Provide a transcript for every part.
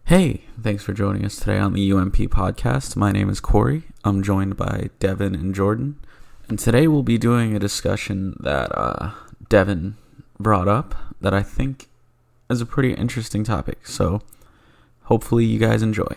Hey, thanks for joining us today on the UMP podcast. My name is Corey. I'm joined by Devin and Jordan. And today we'll be doing a discussion that Devin brought up that I think is a pretty interesting topic. So hopefully you guys enjoy.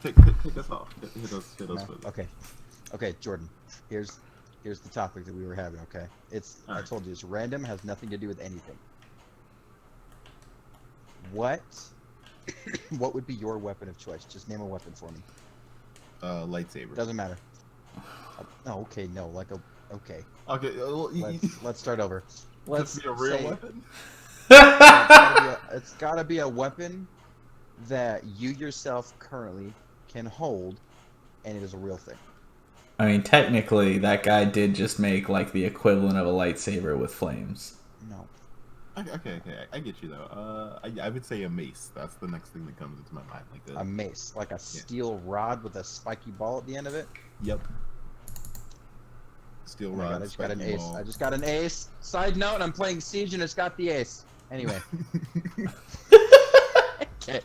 Take us off. Hit us with it. Okay, Jordan. Here's the topic that we were having. Okay, All I right. told you it's random, has nothing to do with anything. What what would be your weapon of choice? Just name a weapon for me. Lightsaber. Doesn't matter. Oh, okay, no, okay. Okay, well, Let's start over. Let's be a real say- weapon. It's gotta be a weapon that you yourself currently can hold, and it is a real thing. I mean, technically, that guy did just make, like, the equivalent of a lightsaber with flames. No. Okay, I get you though. I would say a mace. That's the next thing that comes into my mind. Like A mace, like a steel rod with a spiky ball at the end of it. Yep. Steel Oh my rod. God, I just got an spiky ace. ball. I just got an ace. Side note, I'm playing Siege and it's got the ace. Anyway. Okay.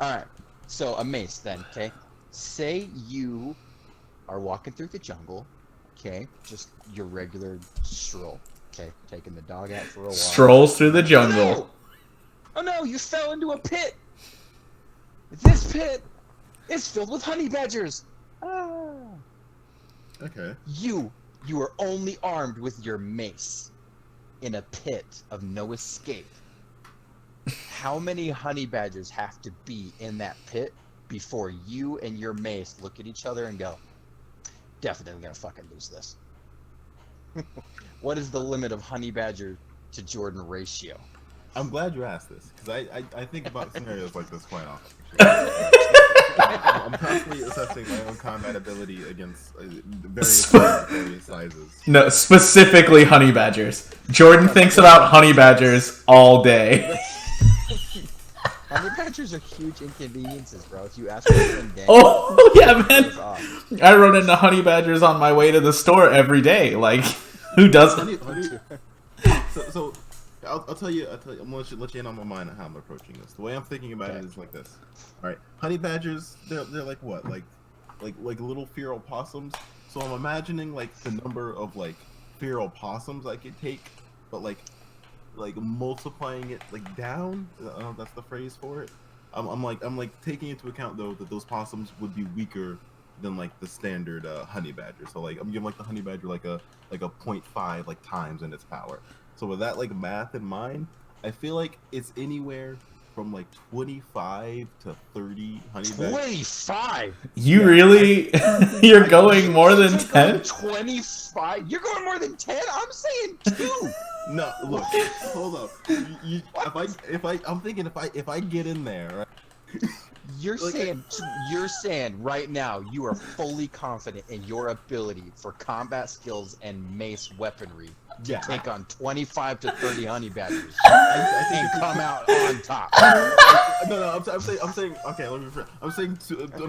Alright. So, a mace then, okay? Say you are walking through the jungle, okay? Just your regular stroll, okay? Taking the dog out for a walk. Strolls through the jungle. No! Oh no, you fell into a pit! This pit is filled with honey badgers! Ah! Okay. You are only armed with your mace in a pit of no escape. How many honey badgers have to be in that pit before you and your mace look at each other and go, definitely gonna fucking lose this? What is the limit of honey badger to Jordan ratio? I'm glad you asked this because I think about scenarios like this quite often. I'm constantly assessing my own combat ability against various sizes. No, specifically honey badgers. Jordan thinks about honey badgers all day. Honey badgers are huge inconveniences, bro. If you ask me one day, Oh, yeah, it's man. off. I run into honey badgers on my way to the store every day. Like, who doesn't? So I'll tell you. I'm gonna let you in on my mind on how I'm approaching this. The way I'm thinking about it is like this. All right, honey badgers. They're like what? Like little feral possums. So I'm imagining like the number of like feral possums I could take, but like multiplying it like down. That's the phrase for it. I'm like taking into account though that those possums would be weaker than like the standard honey badger. So like I'm giving like the honey badger like a 0.5 like times in its power. So with that like math in mind, I feel like it's anywhere from like 25 to 30 honey badgers. 25. You really? You're going more than 10? 25? You're going more than 10? I'm saying 2. No, look, hold up. I'm thinking if I get in there, right? You're Like- saying right now you are fully confident in your ability for combat skills and mace weaponry to Yeah. take on 25 to 30 honey badgers I think and come out on top. No, I'm saying. Okay, let me rephrase. I'm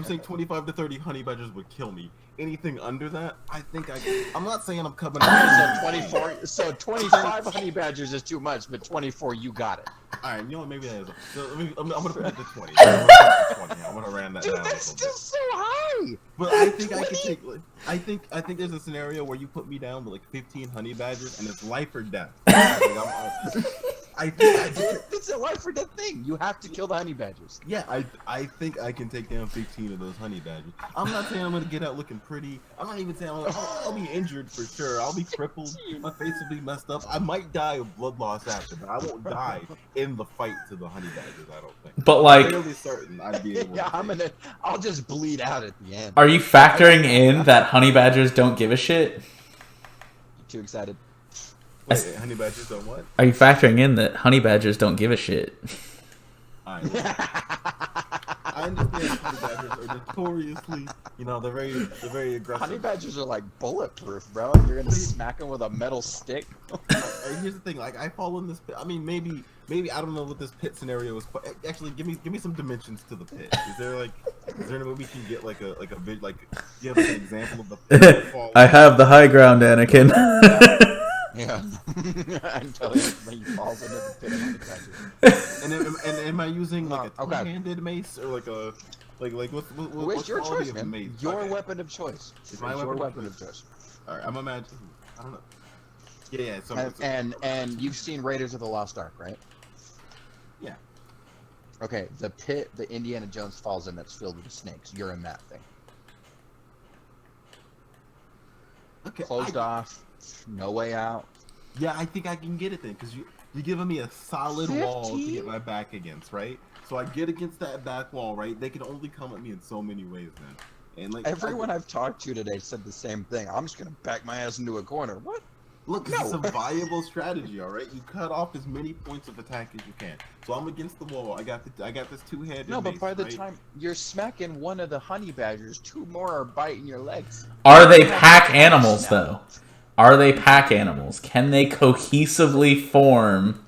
saying 25 to 30 honey badgers would kill me. Anything under that, I think I'm not saying I'm coming. So 24. So 25 honey badgers is too much, but 24 you got it. All right, you know what? Maybe that is. So I'm gonna put it to 20. I'm gonna ram that Dude, down. that's a little still bit. so high. But I think I 20? could take. Like, I think there's a scenario where you put me down with like 15 honey badgers and it's life or death. I think It's a life or death thing. You have to kill the honey badgers. Yeah, I think I can take down 15 of those honey badgers. I'm not saying I'm gonna get out looking pretty. I'm not even saying I'll be injured for sure. I'll be crippled. My face will be messed up. I might die of blood loss after, but I won't die in the fight to the honey badgers. I don't think. But, like, I'm fairly certain I'd be able. Yeah, to I'll just bleed out at the end. are you factoring in that honey badgers don't give a shit? Too excited. Wait, honey badgers don't what? Are you factoring in that honey badgers don't give a shit? Alright, well, understand honey badgers are notoriously, they're very aggressive. Honey badgers are like bulletproof, bro. You're gonna smack them with a metal stick. Here's the thing, like I fall in this pit. I mean, maybe I don't know what this pit scenario is. Actually, give me some dimensions to the pit. Is there any way we can get like a bit like you have an example of the pit fall? I have the high ground, Anakin. Yeah. Until he falls into the pit of honey badgers. And am I using like a Okay. two-handed mace or like a what's What's your quality choice, of man? mace? Your Okay. weapon of choice. It's my your weapon of weapon of choice. All right, I'm imagining. I don't know. Yeah. So And you've seen Raiders of the Lost Ark, right? Yeah. Okay, the pit that Indiana Jones falls in that's filled with snakes. You're in that thing. Okay. Closed off, no way out. Yeah, I think I can get it then, because you're giving me a solid wall to 15? get my back against, right? So I get against that back wall, right? They can only come at me in so many ways then. And like Everyone I've talked to today said the same thing. I'm just gonna back my ass into a corner. What? Look, this is a viable strategy, all right? You cut off as many points of attack as you can. So I'm against the wall. I got this two-handed. No, but mace, by the right? time you're smacking one of the honey badgers, two more are biting your legs. Are they pack animals, though? Are they pack animals? Can they cohesively form?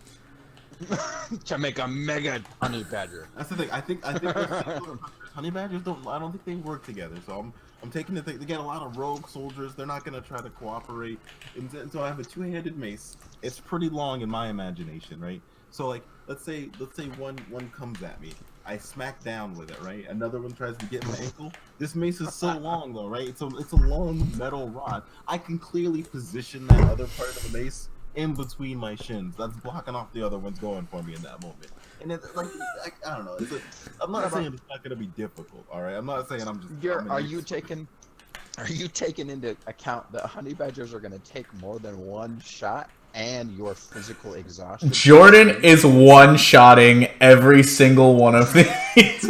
To make a mega honey badger. That's the thing. I think honey badgers don't. I don't think they work together. So I'm taking the thing. They get a lot of rogue soldiers. They're not gonna try to cooperate. And so I have a two-handed mace. It's pretty long in my imagination, right? So like, let's say one comes at me. I smack down with it, right? Another one tries to get my ankle. This mace is so long though, right? It's a long metal rod. I can clearly position that other part of the mace in between my shins. That's blocking off the other ones going for me in that moment. And it's like, I don't know. I'm not saying it's not gonna be difficult. All right, I'm not saying I'm just. Are you taking into account that honey badgers are gonna take more than one shot and your physical exhaustion? Jordan is one-shotting every single one of these.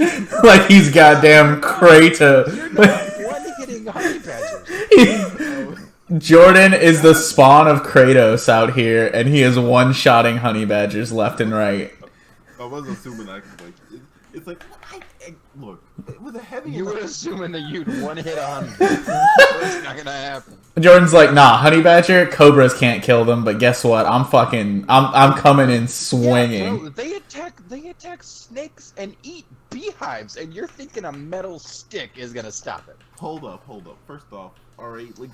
Like he's goddamn Kratos. You're not one-hitting honey badgers. Jordan is the spawn of Kratos out here, and he is one-shotting honey badgers left and right. I was assuming that. It's like, look, with a heavy. You were assuming that you'd one-hit a honey badger. That's not gonna happen. Jordan's like, nah, honey badger, cobras can't kill them, but guess what? I'm coming in swinging. Yeah, bro, they attack snakes and eat beehives, and you're thinking a metal stick is gonna stop it. Hold up. First off, all right, like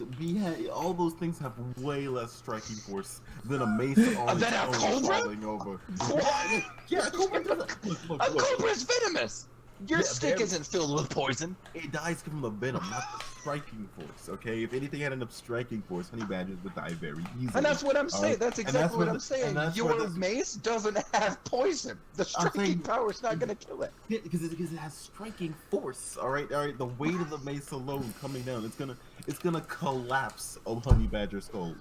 all those things have way less striking force than a mace on Than a cobra? falling over. What? Yeah, a cobra doesn't. Look. A cobra's venomous. Your Yeah, stick very- isn't filled with poison. It dies from the venom, not the striking force. Okay, if anything had enough striking force, honey badgers would die very easily. And that's what I'm saying. Alright, That's and exactly what where I'm saying. and that's where Your this- mace doesn't have poison. The striking saying- power is not gonna kill it. Yeah, because it has striking force. All right. The weight of the mace alone coming down, it's gonna collapse a honey badger skull.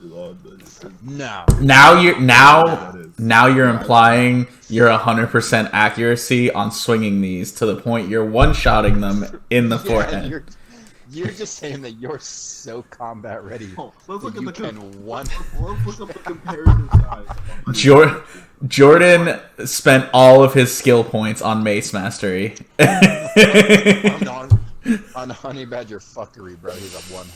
No. Now you're implying you're 100% accuracy on swinging these to the point you're one-shotting them in the forehead. You're just saying that you're so combat ready. Oh, let's look that at you the can one. Let's look up the comparison size. Jordan spent all of his skill points on mace mastery. on honey badger fuckery, bro. He's a one.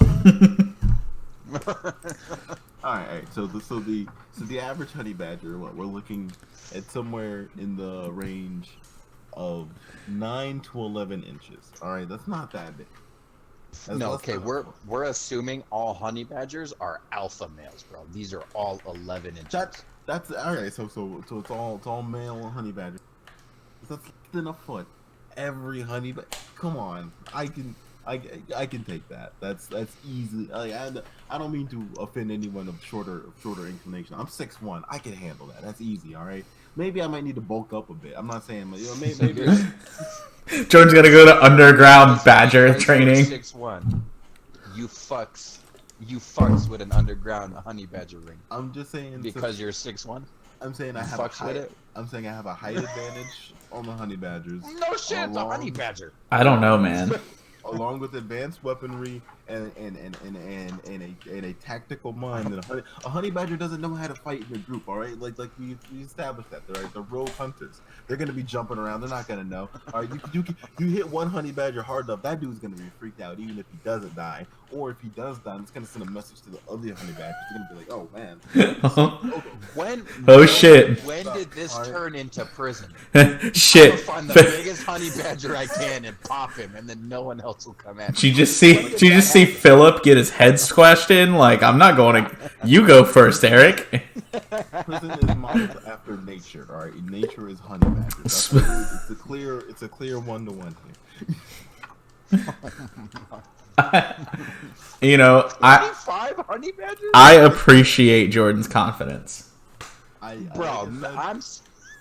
All right. So the average honey badger, what we're looking at somewhere in the range of 9 to 11 inches. All right, that's not that big. No, okay, we're assuming all honey badgers are alpha males, bro. These are all 11 inches. That's all right. So it's all male honey badger. That's less than a foot. Every honey badger. Come on, I can take that. That's easy. I don't mean to offend anyone of shorter inclination. I'm 6'1". I can handle that. That's easy. All right. Maybe I might need to bulk up a bit. I'm not saying, maybe. Jordan's gonna go to underground badger training. 6'1". You fucks with an underground honey badger ring. I'm just saying because you're 6'1". I'm saying I have a height. I'm saying I have a height advantage on the honey badgers. No shit, it's a honey badger. I don't know, man. Along with advanced weaponry and a tactical mind. And a honey badger doesn't know how to fight in a group. All right, like we established that. They're rogue hunters. They're gonna be jumping around. They're not gonna know. All right, you hit one honey badger hard enough, that dude's gonna be freaked out, even if he doesn't die. Or if he does die, it's gonna send a message to the other honey badgers. They're gonna be like, oh man. Shit. When did this turn into prison? Shit. I'm gonna find the biggest honey badger I can and pop him, and then no one else will come at me. Did you just see Philip get his head squashed in? Like, I'm not going to. You go first, Eric. Prison is modeled after nature. All right, nature is honey badgers. It's a clear 1-to-1 here. You know, 25 honey badgers? I appreciate Jordan's confidence. I'm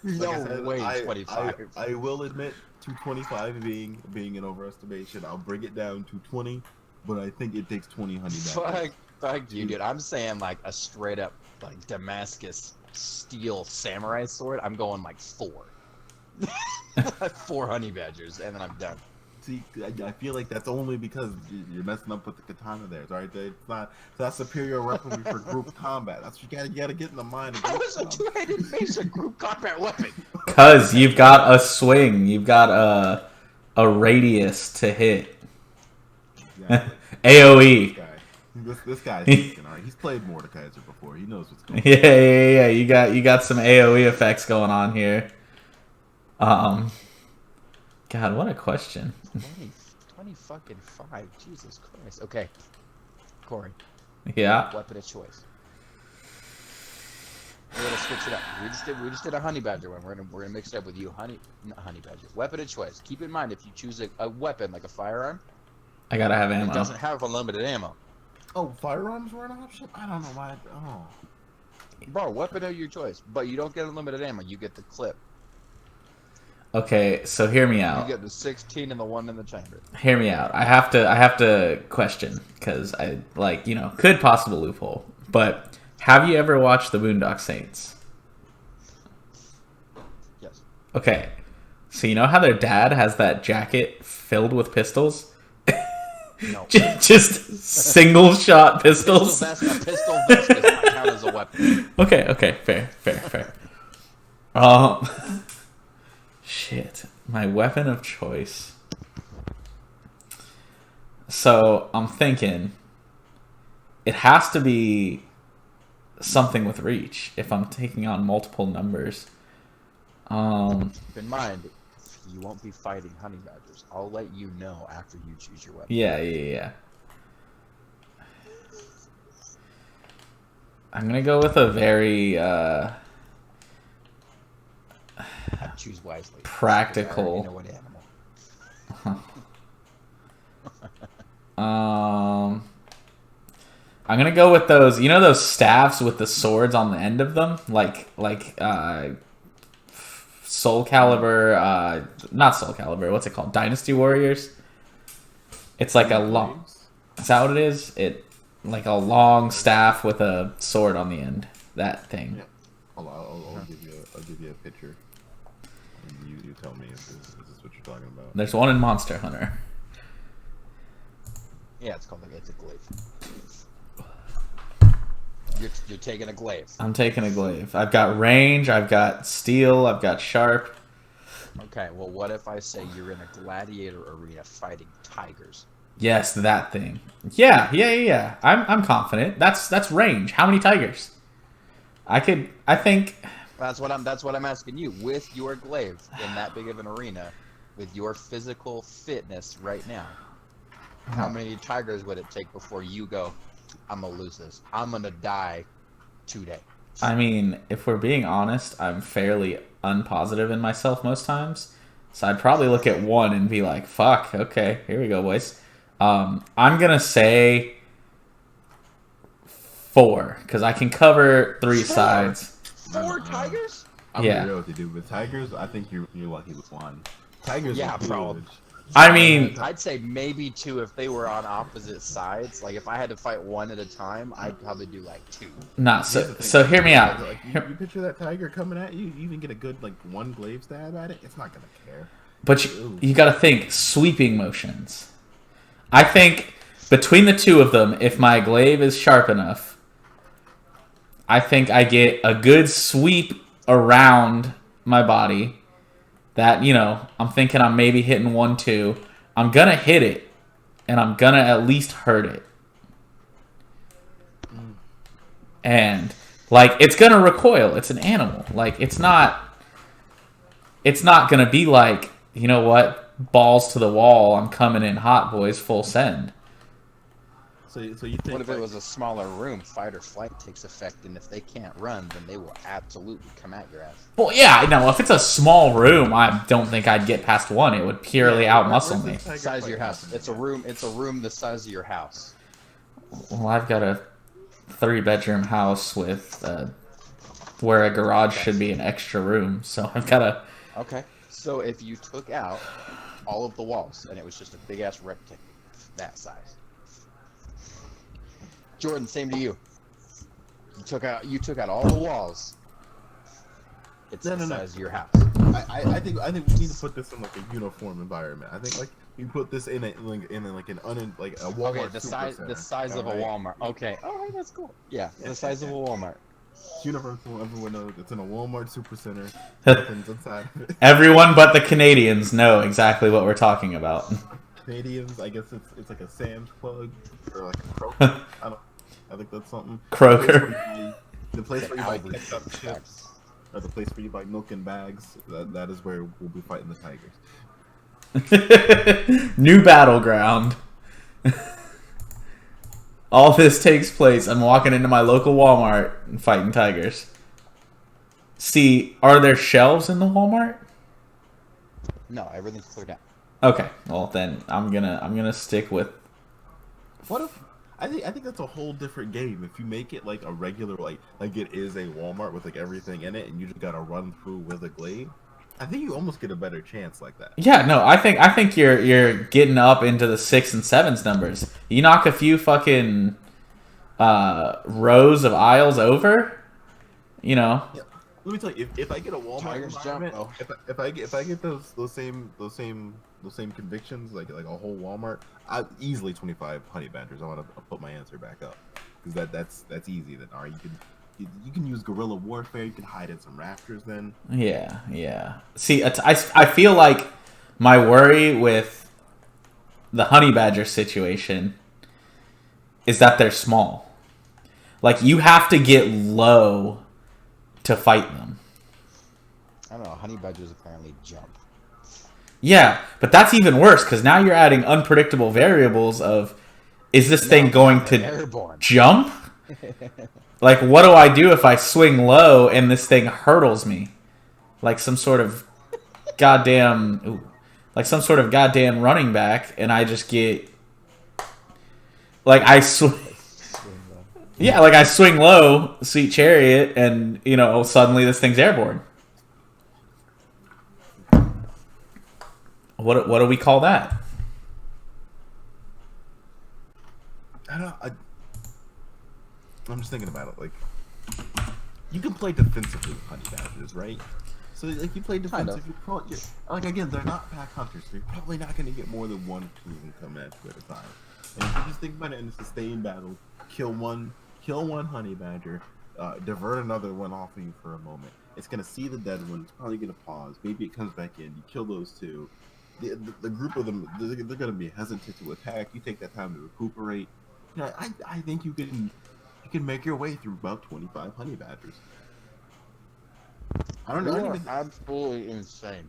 no way 25. I will admit to 25 being an overestimation. I'll bring it down to 20, but I think it takes 20 honey badgers. Fuck you, dude. I'm saying like a straight up like Damascus steel samurai sword. I'm going like 4. 4 honey badgers, and then I'm done. See, I feel like that's only because you're messing up with the katana there, right? It's not superior weaponry for group combat. That's what you gotta get in the mind. How is a two-handed mace a group combat weapon? Cause you've got a swing, you've got a radius to hit. Exactly. AOE. This guy's thinking, all right. He's played Mordekaiser before. He knows what's going on. Yeah. You got some AOE effects going on here. God, what a question. 20 fucking 5. Jesus Christ. Okay. Corey. Yeah. Weapon of choice. We're gonna switch it up. We just did a honey badger one. We're gonna mix it up with you. Not honey badger. Weapon of choice. Keep in mind, if you choose a weapon like a firearm, I gotta have ammo. it doesn't have unlimited ammo. Oh, firearms were an option? I don't know why. Oh. Bro, weapon of your choice, but you don't get unlimited ammo. You get the clip. Okay, so hear me out. You get the 16 and the 1 in the chamber. Hear me out. I have to question because I could possible loophole. But have you ever watched the Boondock Saints? Yes. Okay, so you know how their dad has that jacket filled with pistols? No. Just single shot pistols. A pistol vest does not count as a weapon. Okay, fair. Shit, my weapon of choice. So I'm thinking it has to be something with reach if I'm taking on multiple numbers. Keep in mind, you won't be fighting honey badgers. I'll let you know after you choose your weapon. Yeah. I'm gonna go with a very choose wisely. practical. I already know what animal. I'm gonna go with those. You know those staffs with the swords on the end of them, like Soul Calibur. Not Soul Calibur. What's it called? Dynasty Warriors. It's like a long. Is that what it is? It like a long staff with a sword on the end. That thing. Yeah. I'll give you a picture. And you tell me if this is what you're talking about. There's one in Monster Hunter. Yeah, it's called it's a glaive. You're taking a glaive. I'm taking a glaive. I've got range. I've got steel. I've got sharp. Okay, well, what if I say you're in a gladiator arena fighting tigers? Yes, that thing. Yeah. I'm confident. That's range. How many tigers? I think. That's what I'm asking you. With your glaive in that big of an arena, with your physical fitness right now, how many tigers would it take before you go, I'm gonna lose this. I'm gonna die today. I mean, if we're being honest, I'm fairly unpositive in myself most times. So I'd probably look at one and be like, fuck, okay, here we go, boys. I'm gonna say 4, because I can cover 3 sides. 4 tigers? I'm Yeah. real with you, dude. With tigers, I think you're lucky with 1. Tigers, Yeah, are bro. huge. I mean, I'd say maybe 2 if they were on opposite sides. Like if I had to fight one at a time, I'd probably do like 2. nah, Here's the thing. so hear me out. Like, you picture that tiger coming at you, you even get a good like 1 glaive stab at it. It's not gonna care. But you got to think sweeping motions. I think Between the two of them, if my glaive is sharp enough, I think I get a good sweep around my body. That, I'm thinking I'm maybe hitting 1-2. I'm going to hit it, and I'm going to at least hurt it. And, like, it's going to recoil. It's an animal. Like, it's not going to be like, you know what? Balls to the wall. I'm coming in hot, boys. Full send. So you think What if it was a smaller room? Fight or flight takes effect, and if they can't run, then they will absolutely come at your ass. Well, yeah, no, if it's a small room, I don't think I'd get past 1. It would purely outmuscle me. Size of your house. It's a room the size of your house. Well, I've got a 3-bedroom house with where a garage should be an extra room, so I've got a... Okay. So if you took out all of the walls, and it was just a big-ass rectangle that size. Jordan, same to you. You took out all the walls. It's the size of your house. I think we need to put this in like a uniform environment. I think like you put this in a Walmart. Okay, the size of a Walmart. Okay, all right, that's cool. Yeah, the size of a Walmart. It's universal. Everyone knows it's in a Walmart supercenter. Nothing's inside of it. Everyone but the Canadians know exactly what we're talking about. Canadians, I guess it's like a Sam's Club or like a Kroger. I think that's something. Kroger. The place where you buy ketchup chips, or the place where you buy milk in bags. That is where we'll be fighting the tigers. New battleground. All this takes place. I'm walking into my local Walmart and fighting tigers. See, are there shelves in the Walmart? No, everything's cleared out. Okay, well then I'm gonna stick with. What if I think that's a whole different game if you make it like a regular like it is a Walmart with like everything in it and you just gotta run through with a glaive. I think you almost get a better chance like that. Yeah, no, I think you're getting up into the 6 and 7s numbers. You knock a few fucking rows of aisles over, Yeah. Let me tell you, if I get a Walmart Tigers environment, jump, if I get those same convictions like a whole Walmart, I easily 25 honey badgers. I want to put my answer back up because that's easy. Then all right, you can use guerrilla warfare. You can hide in some rafters. Then Yeah. See, I feel like my worry with the honey badger situation is that they're small. Like, you have to get low to fight them. I don't know. Honey badgers apparently jump. Yeah, but that's even worse because now you're adding unpredictable variables of, is this thing going to airborne. jump? Like, what do I do if I swing low and this thing hurdles me? Like some sort of goddamn running back, and I just get like I swing low, sweet chariot, and suddenly this thing's airborne. What do we call that? I don't know. I'm just thinking about it. Like, you can play defensively with honey badgers, right? So, like, you play defensive. Like, again, they're not pack hunters. So you're probably not going to get more than 1 or 2 of them coming at you at a time. And if you just think about it in a sustained battle, kill one honey badger, divert another one off of you for a moment. It's going to see the dead one. It's probably going to pause. Maybe it comes back in. You kill those 2. The group of them, they're going to be hesitant to attack. You take that time to recuperate. I think you can make your way through about 25 honey badgers. I don't know. You are absolutely insane.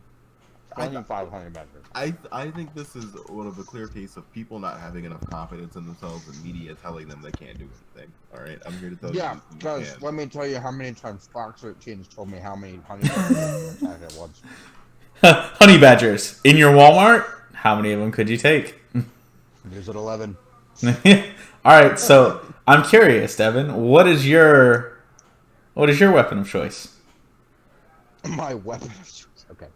25 honey badgers. I think this is one of a clear case of people not having enough confidence in themselves and media telling them they can't do anything. All right, I'm here to tell you. Yeah, because let me tell you how many times Fox 13 has told me how many honey badgers I had once. Honey badgers in your Walmart? How many of them could you take? Here's at 11. All right, so I'm curious, Devin. What is your weapon of choice? My weapon of choice. Okay.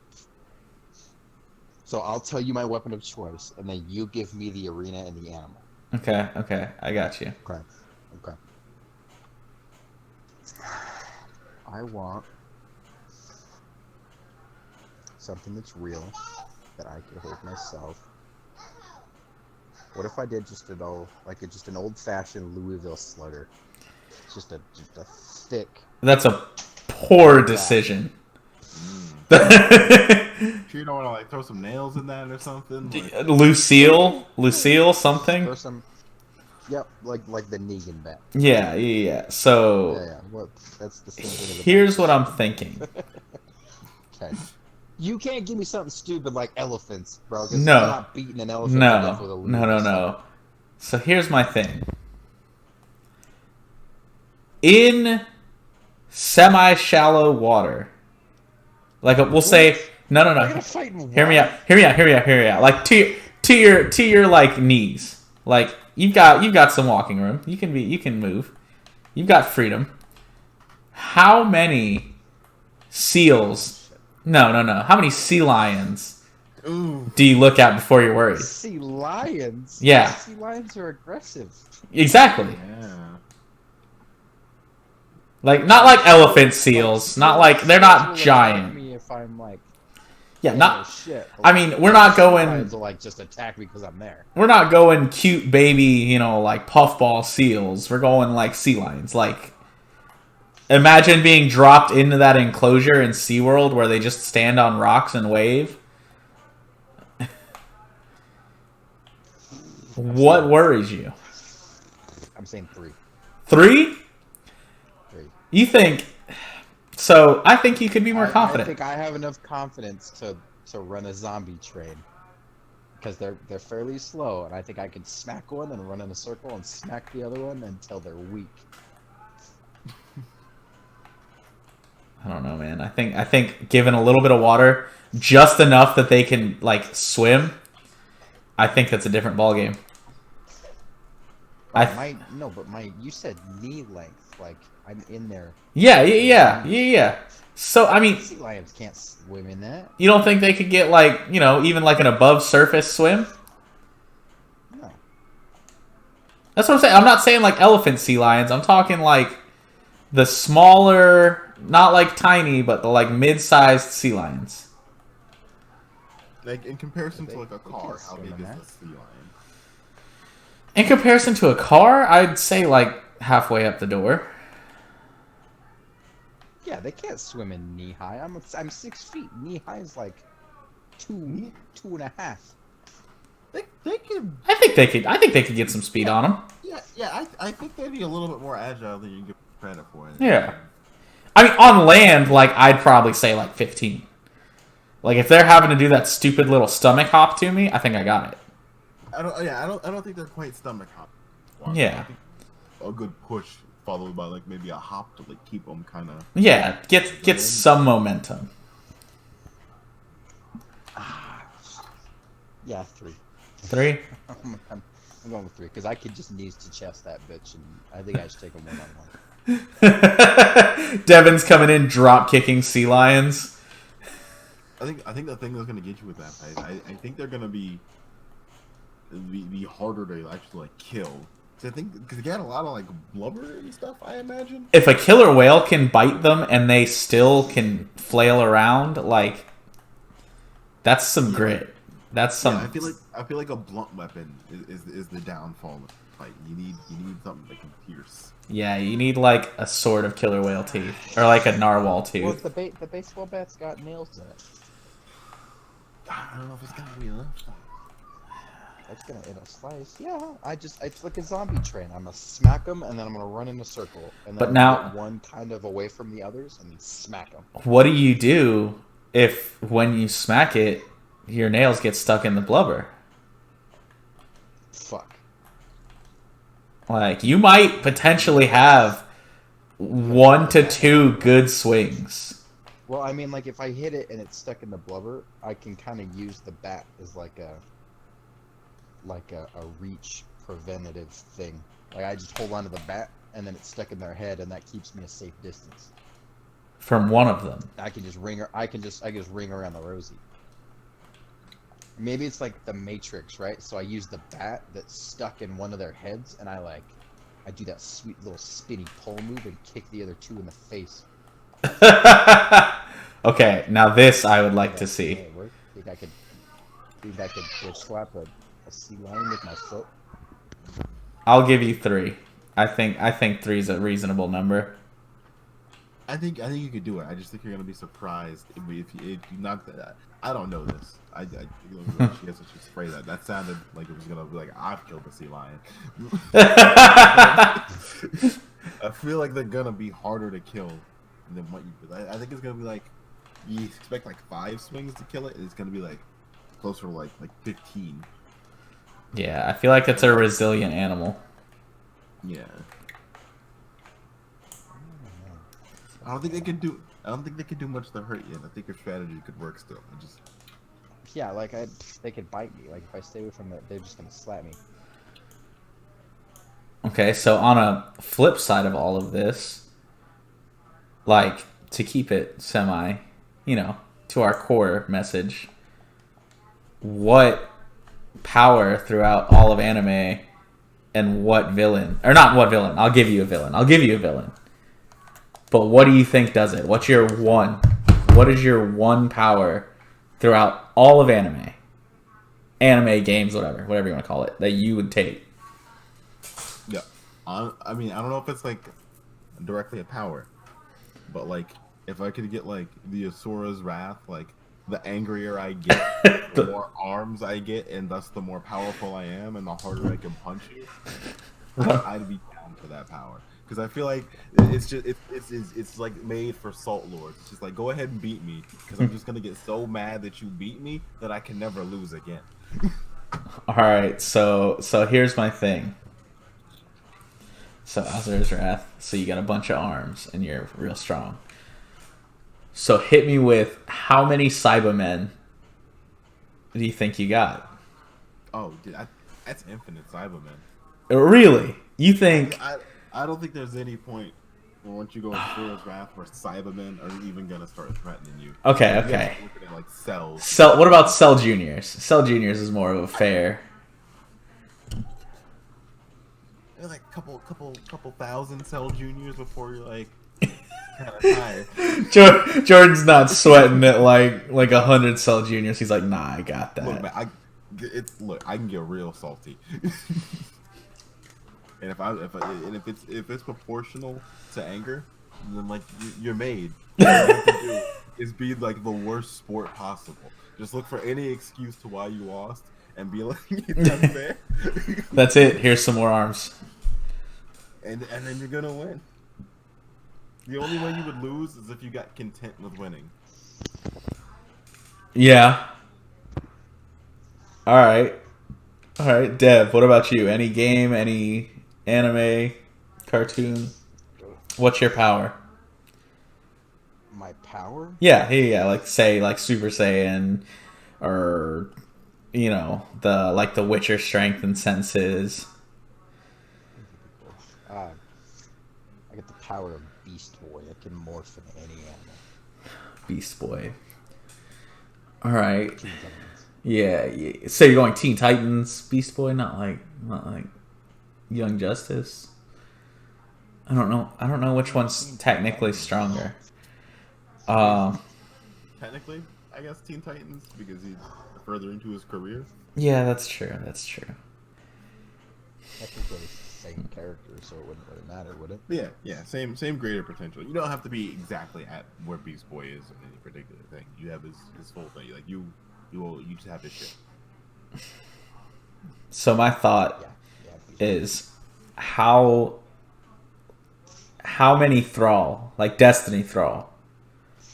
So I'll tell you my weapon of choice, and then you give me the arena and the animal. Okay, I got you. Okay. I want something that's real, that I can hold myself, What if I did just an old-fashioned Louisville slugger? Just a thick. That's a poor Like that. decision. Sure you don't want to like throw some nails in that or something? Like, Lucille, something. Throw some. Yep, like the Negan bat. Yeah. So Yeah. What? That's the same thing. As a here's what I'm thinking. Okay. You can't give me something stupid like elephants, bro. 'Cause No. I'm not beating an elephant to death with a Louisville slugger. No. So here's my thing. In semi-shallow water, like we'll say, no. We're gonna fight in Hear me water? out. Like to your like knees. Like you've got some walking room. You can move. You've got freedom. How many seals? No. How many sea lions ooh. do you look at before you're worried? Sea lions. Yeah. Sea lions are aggressive. Exactly. Yeah. Like not like elephant seals. Not like they're not Seals will giant. attack me if I'm like. Yeah, oh, not. shit. I mean, we're not Sea going. lions will like just attack me because I'm there. We're not going cute baby, like puffball seals. We're going like sea lions. Like, imagine being dropped into that enclosure in SeaWorld where they just stand on rocks and wave. What worries you? I'm saying 3. 3? 3. You think? So I think you could be more I confident. think I have enough confidence to run a zombie train because they're fairly slow, and I think I can smack one and run in a circle and smack the other one until they're weak. I don't know, man. I think given a little bit of water, just enough that they can like swim, I think that's a different ballgame. You said knee length, like I'm in there. Yeah. So I mean, Sea lions can't swim in that. you don't think they could get like even like an above surface swim? No. That's what I'm saying. I'm not saying like elephant sea lions. I'm talking like the smaller, not like tiny, but the like mid-sized sea lions. Like in comparison to like a They car, can't how swim big in is that. the sea lion? In comparison to a car, I'd say like halfway up the door. Yeah, they can't swim in knee high. I'm 6 feet. Knee high is like 2.5. They could. I think they could get some speed on them. Yeah. I think they'd be a little bit more agile than you give credit for. Yeah. I mean, on land, like I'd probably say like 15. Like if they're having to do that stupid little stomach hop to me, I think I got it. I don't think they're quite stomach hop. Yeah. A good push followed by like maybe a hop to like keep them kind of. Yeah, get some momentum. Yeah, 3. 3? I'm going with 3 because I could just knees to chest that bitch, and I think I should take them 1-on-1. Devin's coming in, drop kicking sea lions. I think the thing that's gonna get you with that fight, I think they're gonna be harder to actually like kill. So I think because they got a lot of like blubber and stuff. I imagine. If a killer whale can bite them and they still can flail around, like that's some grit. That's some. Yeah, I feel like a blunt weapon is the downfall of the fight. You need something that can pierce. Yeah, you need like a sword of killer whale teeth or like a narwhal tooth. Well, the baseball bat's got nails in it. I don't know if it's gonna be enough. It'll slice. Yeah, it's like a zombie train. I'm gonna smack them, and then I'm gonna run in a circle, and then But I'm now- gonna get one kind of away from the others, and then smack them. What do you do if when you smack it, your nails get stuck in the blubber? Fuck. Like you might potentially have 1 to 2 good swings. Well, I mean, like if I hit it and it's stuck in the blubber, I can kind of use the bat as like a reach preventative thing. Like I just hold onto the bat, and then it's stuck in their head, and that keeps me a safe distance. From one of them. I can just ring around the rosy. Maybe it's like the Matrix, right? So I use the bat that's stuck in one of their heads, and I do that sweet little spinny pole move and kick the other 2 in the face. Okay, now this I would like to see. Think I could bitch slap a a sea lion with my foot. I'll give you 3. I think 3 is a reasonable number. I think you could do it. I just think you're gonna be surprised if you knock that. I don't know this. She has to spray that. That sounded like it was gonna be like I've killed a sea lion. I feel like they're gonna be harder to kill than what you. I think it's gonna be like you expect like 5 swings to kill it. And it's gonna be like closer to like 15. Yeah, I feel like it's a resilient animal. Yeah. I don't think they can do much to hurt you. And I think your strategy could work still. Yeah, like they could bite me. Like if I stay away from it, they're just gonna slap me. Okay, so on a flip side of all of this, like to keep it semi, to our core message, what power throughout all of anime and what villain, or not what villain, I'll give you a villain. But what do you think does it? What is your one power throughout all of anime? Anime, games, whatever you want to call it, that you would take? Yeah. I mean, I don't know if it's like directly a power, but like if I could get like the Asura's Wrath, like the angrier I get, the more arms I get, and thus the more powerful I am, and the harder I can punch you, I'd be down for that power. Because I feel like it's like made for Salt Lords. It's just like go ahead and beat me, because I'm just gonna get so mad that you beat me that I can never lose again. All right, so here's my thing. So Azura's Wrath. So you got a bunch of arms and you're real strong. So hit me with how many Cybermen do you think you got? Oh, dude, that's infinite Cybermen. Really? You think? I don't think there's any point where once you go into Asura's Wrath where Cybermen are even gonna start threatening you. Okay. You have to look at it like cells. What about Cell Juniors? Cell Juniors is more of a fair. There's like a couple thousand Cell Juniors before you're like kind of tired. Jordan's not sweating at like 100 Cell Juniors. He's like, nah, I got that. Look, man, I can get real salty. And if it's proportional to anger, then like you're made. All you have to do is be like the worst sport possible. Just look for any excuse to why you lost and be like, it's unfair. That's it. Here's some more arms. And then you're gonna win. The only way you would lose is if you got content with winning. Yeah. All right, Dev. What about you? Any game? Any anime? Cartoon? What's your power? My power? Yeah. Like say like Super Saiyan, or the Witcher strength and senses. I get the power of Beast Boy. I can morph into any animal. Beast Boy. All right. Yeah. So you're going Teen Titans, Beast Boy, not like Young Justice. I don't know which one's technically stronger. Technically, I guess Teen Titans because he's further into his career. Yeah, that's true. Technically, it's the same character, so it wouldn't really matter, would it? Yeah. Same greater potential. You don't have to be exactly at where Beast Boy is in any particular thing. You have his full thing. Like you just have his shit. So my thought is how many Thrall, like Destiny Thrall.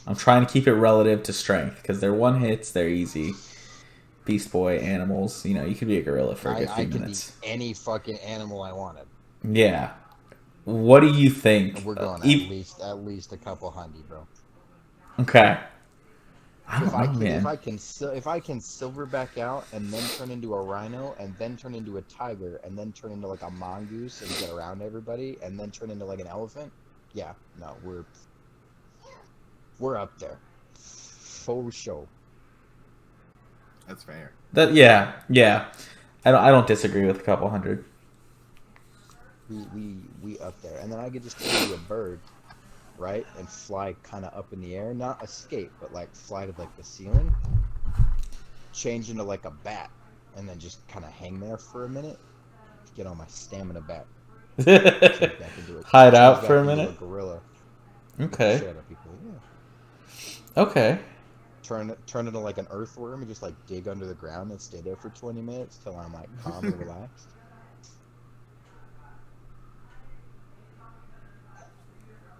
I'm trying to keep it relative to strength because they're one hits, they're easy. Beast Boy animals, you could be a gorilla for a good few minutes. I could be any fucking animal I wanted. Yeah. What do you think? And we're going at least a couple hundy, bro. Okay. I don't know, man. If I can silverback out and then turn into a rhino and then turn into a tiger and then turn into like a mongoose and get around everybody and then turn into like an elephant, yeah, no, we're up there. For sure. That's fair. Yeah. I don't disagree with a couple hundred. We up there, and then I could just turn into a bird, right, and fly kind of up in the air, not escape, but like fly to like the ceiling, change into like a bat, and then just kind of hang there for a minute to get all my stamina back. Change back into Hide change out back for a into minute. gorilla. Beat the Okay. shit out of people. Yeah. Okay. Turn into like an earthworm and just like dig under the ground and stay there for 20 minutes till I'm like calm and relaxed.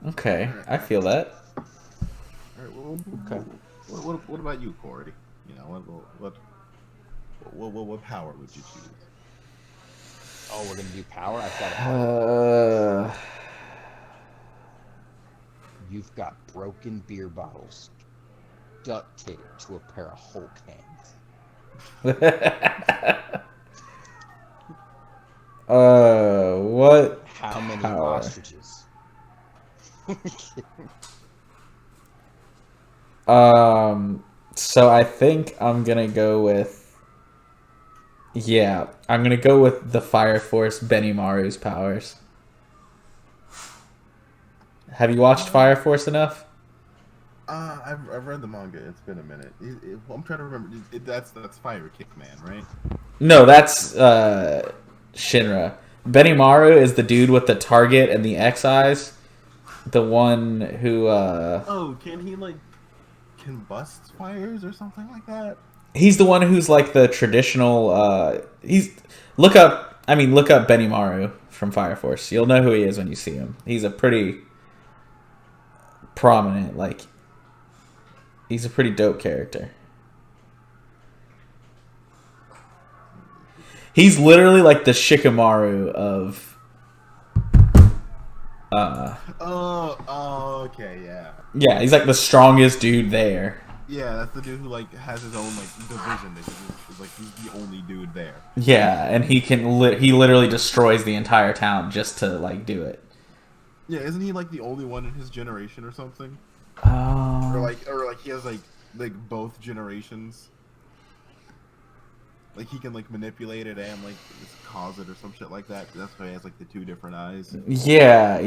Okay. All right, I feel that. all right. Well, Okay. what about you, Corey? You know, what power would you choose? Oh, we're gonna do power. I've got a power. You've got broken beer bottles duct taped to a pair of Hulk hands. What How many power? ostriches? So I think I'm gonna go with. Yeah, I'm gonna go with the Fire Force Benimaru's powers. Have you watched Fire Force enough? I've read the manga. It's been a minute. I'm trying to remember. That's Fire Kick Man, right? No, that's Shinra. Benimaru is the dude with the target and the X eyes. The one who Oh, can he like combust fires or something like that? he's the one who's like the traditional he's look up Benimaru from Fire Force. You'll know who he is when you see him. He's a pretty prominent, like he's a pretty dope character. He's literally like the Shikamaru of Oh, okay, yeah. yeah, he's like the strongest dude there. Yeah, that's the dude who like has his own like division. That is like he's the only dude there. Yeah, and he he literally destroys the entire town just to like do it. Yeah, isn't he like the only one in his generation or something? Or like he has like both generations. Like he can like manipulate it and like just cause it or some shit like that. That's why he has like the two different eyes. Yeah,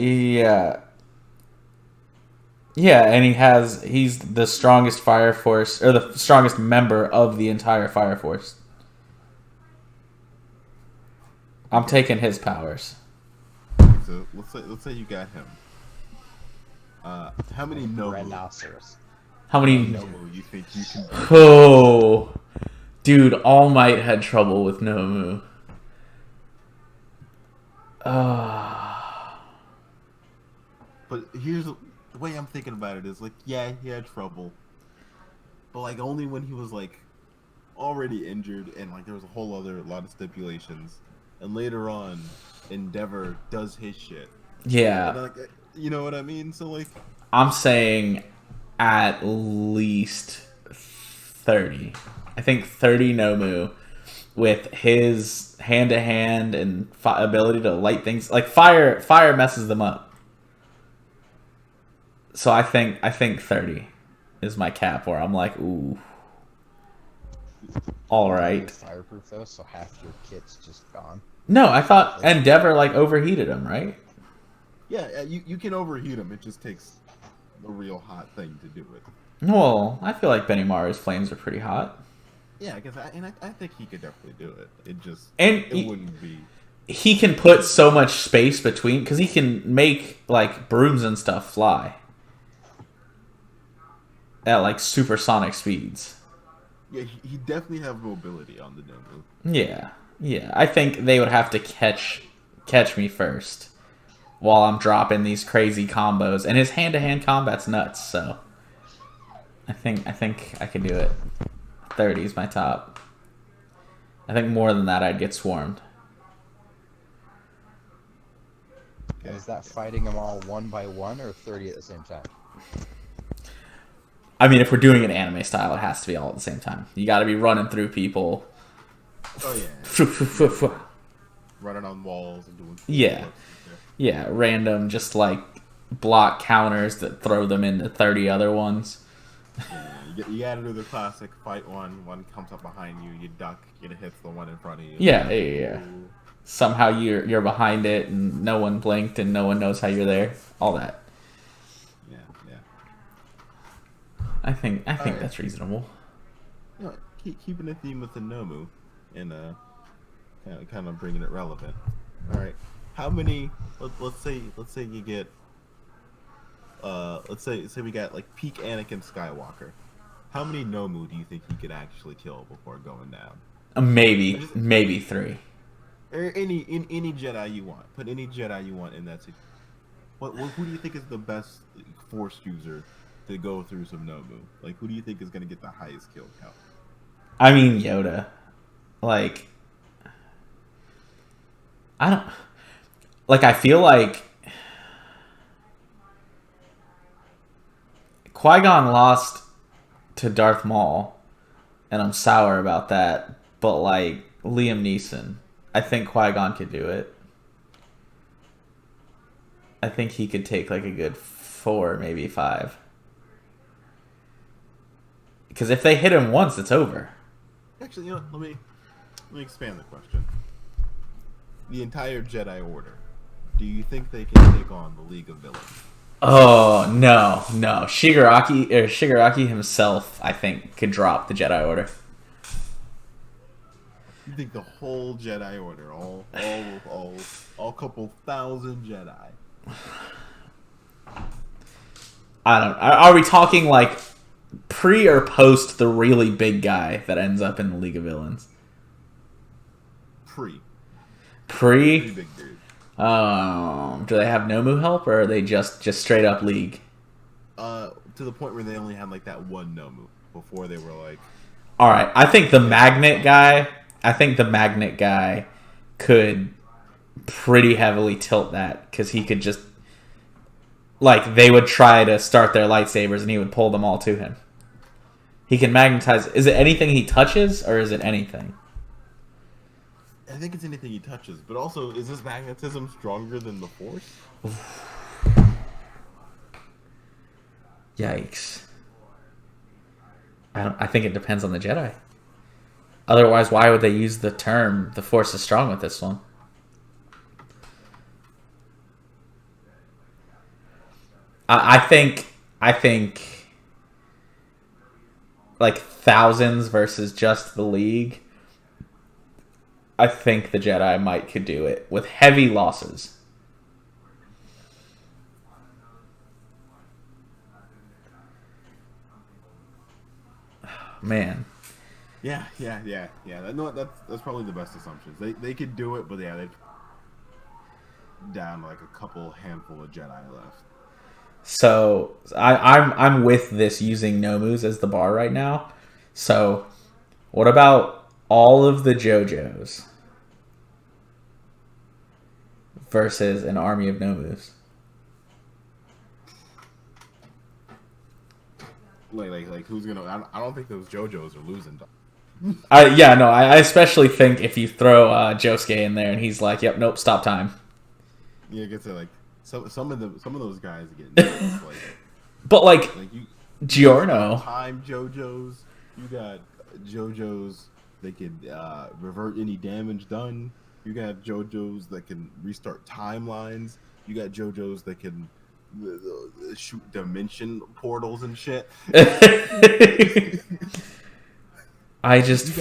and he's the strongest Fire Force, or the strongest member of the entire Fire Force. I'm taking his powers. So let's say you got him. How many Nomu? Rhinoceros. How many? Nomu you think you can? Oh, dude, All Might had trouble with Nomu. But here's the way I'm thinking about it is like, yeah, he had trouble, but like only when he was like already injured and like there was a whole other lot of stipulations, and later on, Endeavor does his shit. Yeah. And, like, you know what I mean? So like, I'm saying at least 30. I think 30 Nomu with his hand-to-hand and ability to light things. Like fire messes them up. So I think 30 is my cap where I'm like, ooh. All right. Fireproof though, so half your kit's just gone. No, I thought Endeavor like overheated him, right? yeah, you can overheat him. It just takes a real hot thing to do it. Well, I feel like Benimaru's flames are pretty hot. Yeah, because I think he could definitely do it. And Wouldn't be. he can put so much space between because he can make like brooms and stuff fly at like supersonic speeds. Yeah, he definitely have mobility on the Nomu. Yeah. I think they would have to catch me first while I'm dropping these crazy combos, and his hand-to-hand combat's nuts. So I think I can do it. 30 is my top. I think more than that, I'd get swarmed. And is that fighting them all one by one or 30 at the same time? I mean, if we're doing it anime style, it has to be all at the same time. You got to be running through people. Oh yeah. Running on walls and doing. Yeah, random, just like block counters that throw them into 30 other ones. Yeah, you gotta do the classic fight one comes up behind you, you duck, it hits the one in front of you. Yeah. Somehow you're behind it and no one blinked and no one knows how you're there. All that. Yeah. I think Alright. that's reasonable. You know, keeping the theme with the Nomu. and kind of bringing it relevant. All right, how many? Let's say you get let's say we got like peak Anakin Skywalker. How many Nomu do you think he could actually kill before going down? Maybe 3. Or any Jedi you want. Put any Jedi you want in that situation. Who do you think is the best Force user to go through some Nomu? Like, who do you think is going to get the highest kill count? I mean Yoda. Like, I don't like. I feel like Qui-Gon lost to Darth Maul, and I'm sour about that. But like Liam Neeson, I think Qui-Gon could do it. I think he could take like a good 4, maybe 5. Because if they hit him once, it's over. Actually, you know, let me expand the question. The entire Jedi Order. Do you think they can take on the League of Villains? Oh no. Shigaraki himself, I think, could drop the Jedi Order. You think the whole Jedi Order, all couple thousand Jedi? I don't. Are we talking like pre or post the really big guy that ends up in the League of Villains? Pretty Pre. big dude. Do they have Nomu help, or are they just straight up League? To the point where they only had like that one Nomu before they were like. All right, I think the magnet guy. I think the magnet guy could pretty heavily tilt that because he could just like they would try to start their lightsabers and he would pull them all to him. He can magnetize. Is it anything he touches, or is it anything? I think it's anything he touches, but also, is his magnetism stronger than the Force? Yikes. I think it depends on the Jedi. Otherwise, why would they use the term "the Force is strong" with this one? I think like thousands versus just the League. I think the Jedi might could do it with heavy losses. Man. Yeah. That's probably the best assumptions. They could do it, but yeah, they down like a couple handful of Jedi left. So I'm with this using Nomus as the bar right now. So what about all of the JoJos versus an army of Nomus? Like who's gonna? I don't think those JoJos are losing. I especially think if you throw Josuke in there and he's like, "Yep, nope, stop time." Yeah, I guess like some of those guys get nuts, but like you Giorno, time JoJos. You got JoJos that can revert any damage done. You got JoJos that can restart timelines. You got JoJos that can shoot dimension portals and shit. I just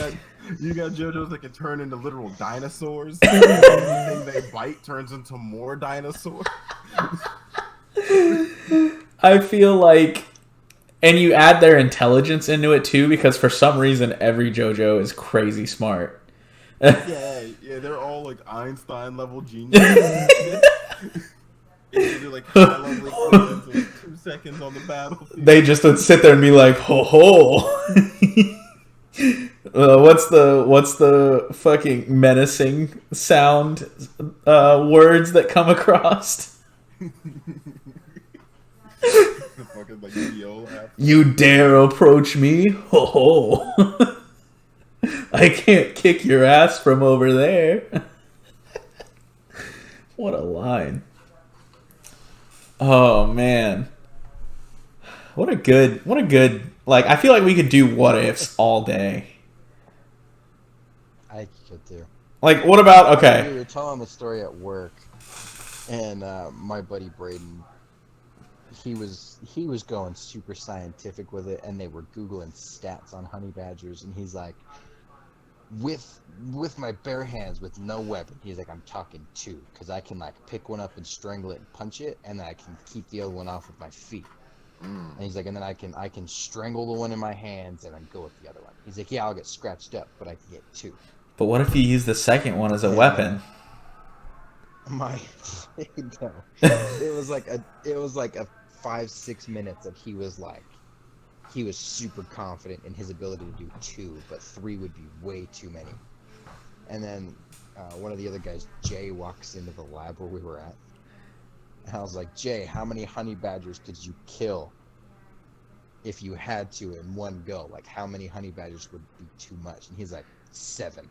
you got JoJos that can turn into literal dinosaurs. Anything they bite turns into more dinosaurs. I feel like, and you add their intelligence into it too, because for some reason every JoJo is crazy smart. yeah, they're all like Einstein level geniuses. They're like high level equations in 2 seconds on the battlefield. They just would sit there and be like, "Ho ho." What's the fucking menacing sound words that come across? Fucking, like, you dare approach me? Ho ho. I can't kick your ass from over there. What a line. Oh man. What a good like I feel like we could do what ifs all day. I could too. Like what about okay. We were telling the story at work, and my buddy Braden, he was going super scientific with it, and they were Googling stats on honey badgers, and he's like, with my bare hands with no weapon. He's like, I'm talking 2, because I can like pick one up and strangle it and punch it, and then I can keep the other one off with my feet. And he's like, and then I can strangle the one in my hands and then go with the other one. He's like, yeah, I'll get scratched up, but I can get 2. But what if you use the second one as a weapon? No. It was like a 5-6 minutes that he was super confident in his ability to do 2, but 3 would be way too many. And then one of the other guys, Jay, walks into the lab where we were at. And I was like, Jay, how many honey badgers could you kill if you had to in one go? Like, how many honey badgers would be too much? And he's like, 7.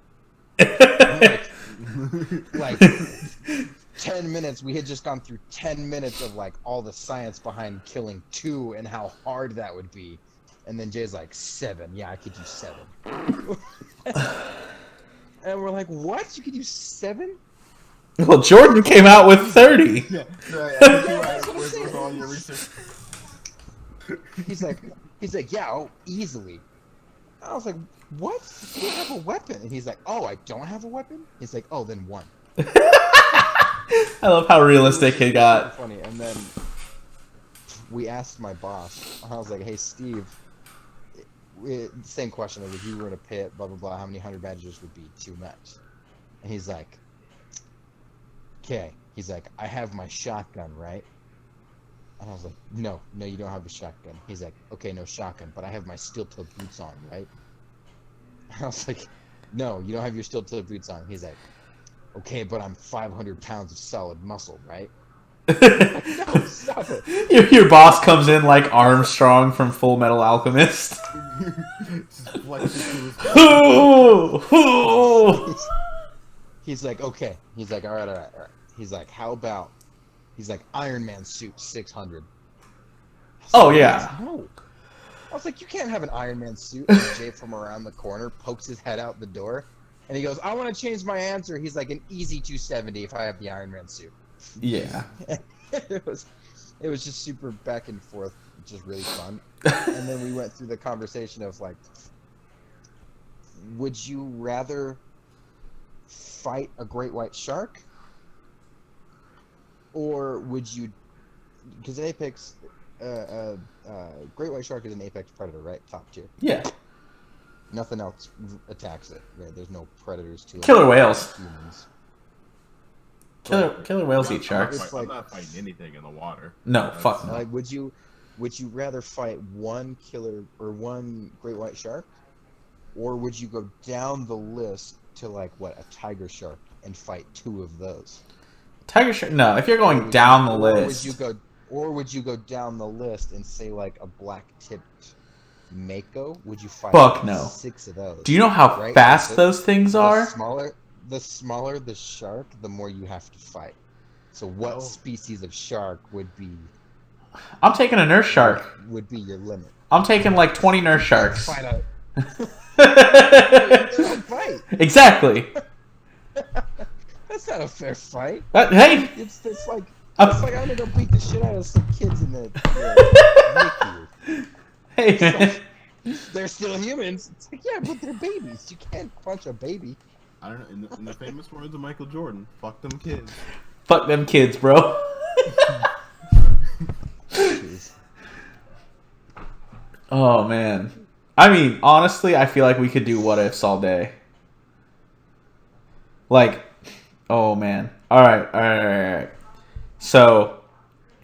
like 10 minutes. We had just gone through 10 minutes of like all the science behind killing 2 and how hard that would be. And then Jay's like, 7. Yeah, I could do 7. And we're like, what? You could do 7? Well, Jordan came out with 30. Yeah, where's all your research? He's like, yeah, oh, easily. I was like, what? You don't have a weapon? And he's like, oh, I don't have a weapon? He's like, oh, then 1. I love how realistic he got. Funny. And then we asked my boss. I was like, hey, Steve, same question. Like, if you were in a pit, blah, blah, blah, how many honey badgers would be too much? And he's like, okay. He's like, I have my shotgun, right? And I was like, no, you don't have a shotgun. He's like, okay, no shotgun, but I have my steel-toe boots on, right? And I was like, no, you don't have your steel-toe boots on. He's like, okay, but I'm 500 pounds of solid muscle, right? Like, no, stop it. Your boss comes in like Armstrong from Full Metal Alchemist. He's like, okay. He's like, all right. He's like, how about... He's like, Iron Man suit 600. Oh, yeah. No. I was like, you can't have an Iron Man suit. And Jay from around the corner pokes his head out the door. And he goes, I want to change my answer. He's like, an easy 270 if I have the Iron Man suit. Yeah. It was just super back and forth, which is really fun. And then we went through the conversation of like, would you rather fight a great white shark? Or would you, because apex, great white shark is an apex predator, right? Top tier. Yeah. Nothing else attacks it, right? There's no predators to it. Killer whales. Humans. Killer whales eat sharks. I'm not fighting anything in the water. No, fuck no. Like, would you rather fight one killer or one great white shark, or would you go down the list to like what, a tiger shark and fight 2 of those? Tiger shark? No, if you're going down the list. Or would you go down the list and say like a black-tipped mako? Would you fight Fuck no. 6 of those? Do you know how fast those things are? The smaller the shark, the more you have to fight. So what species of shark would be? I'm taking a nurse shark. Would be your limit. I'm taking like 20 nurse sharks. Fight out. They don't fight. Exactly. That's not a fair fight. Hey. It's like I'm gonna go beat the shit out of some kids in the NICU. Hey, man. They're still humans. It's like, yeah, but they're babies. You can't punch a baby. I don't know. In the famous words of Michael Jordan, "Fuck them kids." Fuck them kids, bro. Oh man. I mean, honestly, I feel like we could do what ifs all day. Like, oh man. All right. So,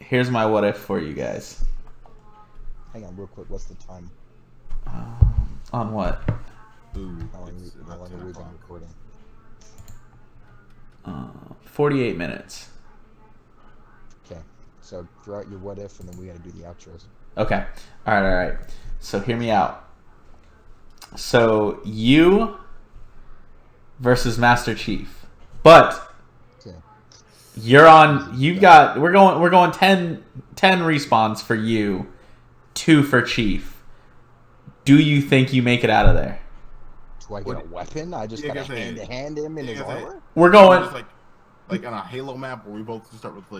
here's my what if for you guys. Hang on, real quick. What's the time? On what? Ooh, How long have we been recording? 48 minutes. Okay, so throw out your what if, and then we gotta do the outros. Okay. All right. So hear me out. So you versus Master Chief, but Okay. you're on. You've got. We're going 10 respawns for you, 2 for Chief. Do you think you make it out of there? Do I get a weapon? I just gotta hand him in his armor? We're going just like on a Halo map where we both just start with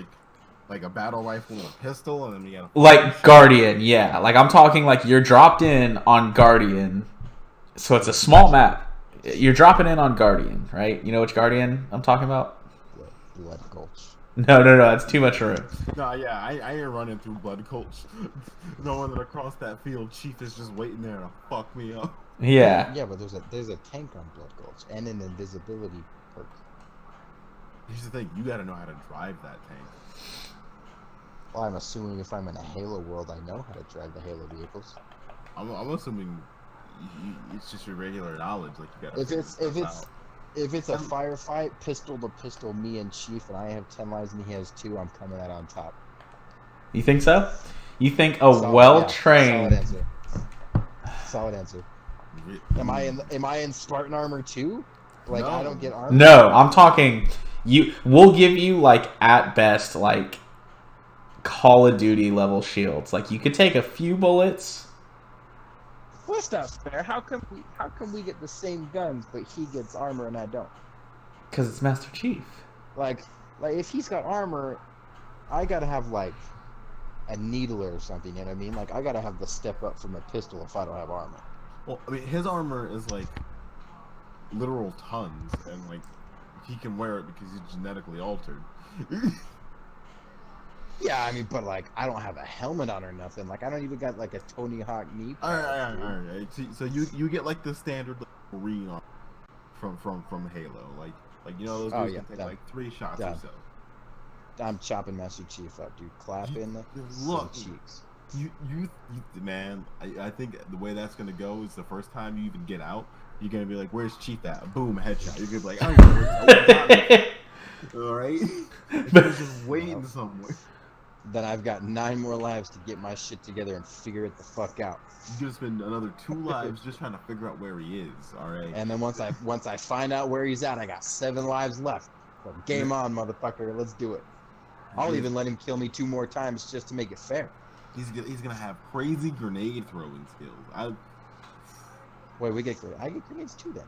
like a battle rifle and a pistol, and then we gotta like Guardian. Yeah, like I'm talking like you're dropped in on Guardian, so it's a small map. you're dropping in on Guardian, right? You know which Guardian I'm talking about? Blood Gulch. No, that's too much room. No, yeah, I ain't running through Blood Gulch, knowing that across that field, Chief is just waiting there to fuck me up. Yeah. Yeah, but there's a tank on Blood Gulch and an invisibility perk. Here's the thing: you got to know how to drive that tank. Well, I'm assuming if I'm in a Halo world, I know how to drive the Halo vehicles. I'm assuming it's just your regular knowledge. Like you got to. If it's a firefight, pistol to pistol, me and Chief, and I have 10 lives and he has 2, I'm coming out on top. You think so? You think well-trained? Yeah, solid answer. Am I in Spartan armor too? Like No. I don't get armor. No, I'm talking. We'll give you like at best like Call of Duty level shields. Like you could take a few bullets. Well, that's not fair. How come we get the same guns, but he gets armor and I don't? Because it's Master Chief. Like if he's got armor, I gotta have like a needler or something. You know what I mean? Like I gotta have the step up from a pistol if I don't have armor. Well, I mean, his armor is like literal tons, and like he can wear it because he's genetically altered. Yeah, I mean, but like I don't have a helmet on or nothing. Like I don't even got like a Tony Hawk knee pad. All right. So you get like the standard Marine armor from Halo, like you know those dudes can take like 3 shots or so. I'm chopping Master Chief up, dude. Clapping look, some cheeks. You man, I think the way that's gonna go is the first time you even get out, you're gonna be like, "Where's Chief at?" Boom, headshot. You're gonna be like, "Oh, all right." He's just waiting somewhere. Then I've got 9 more lives to get my shit together and figure it the fuck out. You're gonna spend another 2 lives just trying to figure out where he is. All right. And then once I find out where he's at, I got 7 lives left. So game on, motherfucker. Let's do it. I'll even let him kill me 2 more times just to make it fair. He's gonna have crazy grenade throwing skills. Wait, I get grenades too then.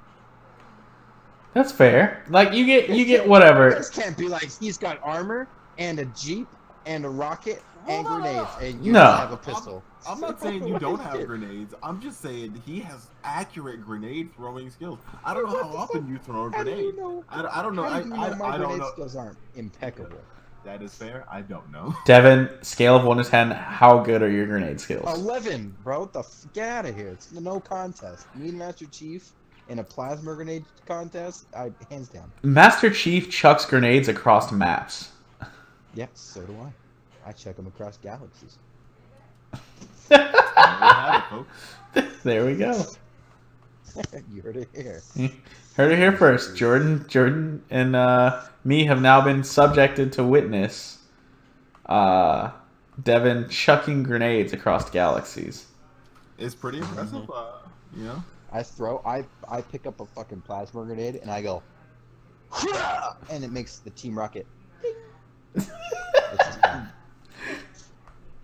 That's fair. Like you get whatever. This can't be like he's got armor and a jeep and a rocket and grenades and you No. just have a pistol. I'm not saying you don't have grenades. I'm just saying he has accurate grenade throwing skills. I don't know how often you throw a grenade. I don't know. How do you know my I don't grenade know. skills aren't impeccable. That is fair. I don't know. Devin, scale of 1 to 10, how good are your grenade skills? 11, bro. Get out of here. It's no contest. Me and Master Chief in a plasma grenade contest, hands down. Master Chief chucks grenades across maps. Yeah, so do I. I check them across galaxies. There we have it, folks. There we go. You heard it here. Heard it here first. Jordan, and me have now been subjected to witness Devin chucking grenades across galaxies. It's pretty impressive, you know. I pick up a fucking plasma grenade and I go, and it makes the Team Rocket.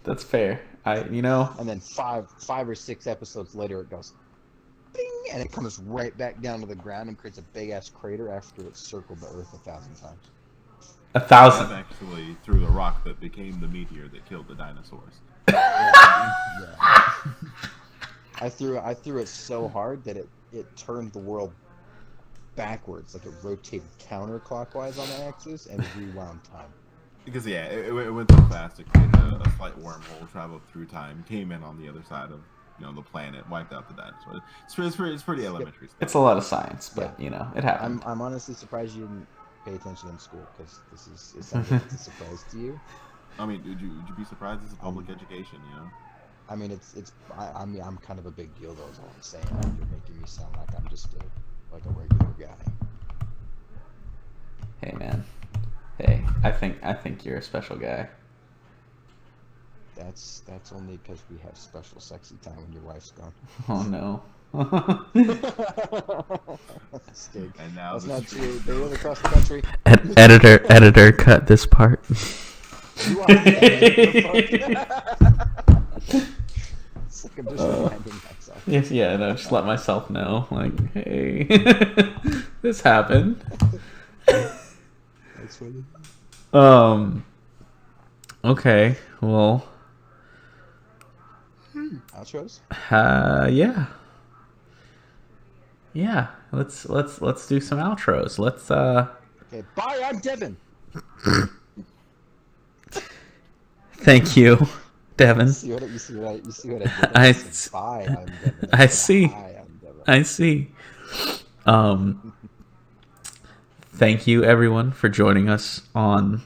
That's fair. And then five or 6 episodes later, it goes, bing, and it comes right back down to the ground and creates a big ass crater after it's circled the Earth 1,000 times. 1,000. That's actually through the rock that became the meteor that killed the dinosaurs. Yeah. I threw it so hard that it turned the world backwards, like it rotated counterclockwise on the axis and rewound time. Because yeah, it went so fast it created a slight wormhole, traveled through time, came in on the other side of the planet, wiped out the dinosaurs. It's pretty elementary stuff. It's a lot of science, but it happened. I'm honestly surprised you didn't pay attention in school because it sounds like it's a surprise to you. I mean, would you be surprised? It's a public education, I mean, I'm kind of a big deal though. Is all I'm saying. You're making me sound like I'm just a regular guy. Hey man. Hey, I think you're a special guy. That's only because we have special sexy time when your wife's gone. Oh no. And now that's not true. They live across the country. Editor, cut this part. You are it's like I'm just reminding myself. Yes, yeah, no, just let myself know. Like, hey, this happened. That's funny. Okay, well. Outros? Yeah. Yeah, let's do some outros. Let's Okay, bye. I'm Devin. Thank you, Devin. You see what I did? I said, bye. I'm Devin. I said, see. hi, I'm Devin. I see. Thank you everyone for joining us on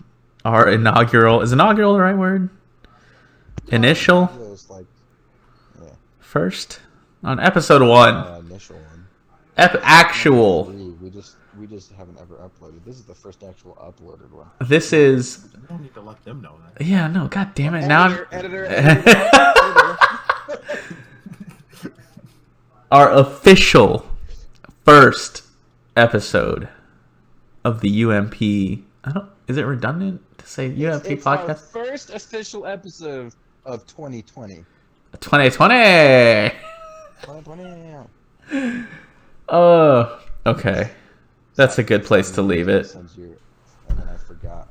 our inaugural. Is inaugural the right word? Initial? It was like, yeah. First? On episode 1. Initial one. Actual. We just haven't ever uploaded. This is the first actual uploaded one. This is. You don't need to let them know that. Yeah, no, god damn it. Editor. Our official first episode of the UMP. Is it redundant to say UMP it's podcast? Our first official episode of 2020. 2020. 2020. Okay. That's a good place to leave it. And then I forgot.